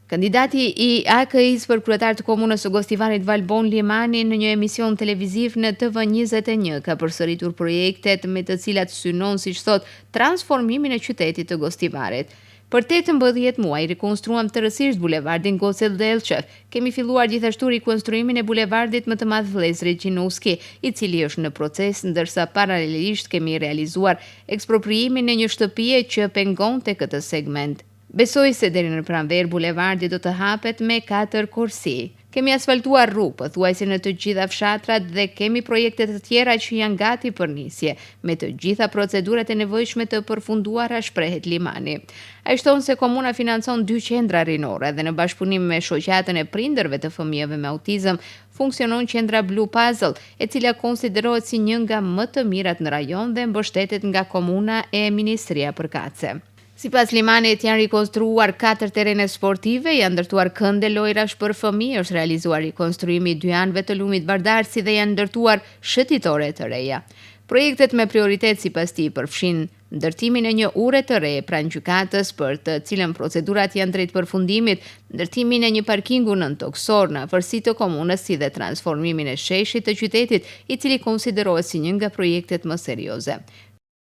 Kandidati i AKI-s për kryetar të komunës së Gostivarit Valbon Limani në një emision televiziv në TV21 ka përsëritur projektet me të cilat synon, siç thot, transformimin e qytetit të Gostivarit. Për 18 muaj rikonstruam tërësisht bulevardin Goce Delçev. Kemi filluar gjithashtu rikonstruimin e bulevardit më të madh vëllezrit Gjinuski, i cili është në proces, ndërsa paralelisht kemi realizuar ekspropriimin e një shtëpie që pengonte këtë segment. Besoj se deri në pranverë bulevardi do të hapet me 4 korsi. Kemi asfaltuar rrugë pothuajse në të gjitha fshatrat dhe kemi projekte të tjera që janë gati për nisje, me të gjitha procedurat e nevojshme të përfunduara, shprehet Limani. Ai shton se komuna financon 2 qendra rinore dhe në bashkëpunim me shoqatën e prindërve të fëmijëve me autizëm funksionon qendra Blue Puzzle, e cila konsiderohet si një nga më të mirat në rajon dhe mbështetet nga komuna e Ministria Përkatëse. Sipas Limanit janë rikonstruar 4 terene sportive, janë ndërtuar kënde lojrash për fëmijë, është realizuar rikonstruimi i 2 anëve të lumit Vardarsi dhe janë ndërtuar shëtitore të reja. Projektet me prioritet sipas tij përfshin ndërtimin e një ure të re pranë gjykatës, për të cilën procedurat janë drejt përfundimit, ndërtimin e një parkingu nën toksor në afërsi të komunës, si dhe transformimin e sheshit të qytetit, i cili konsiderohet si një nga projektet më serioze.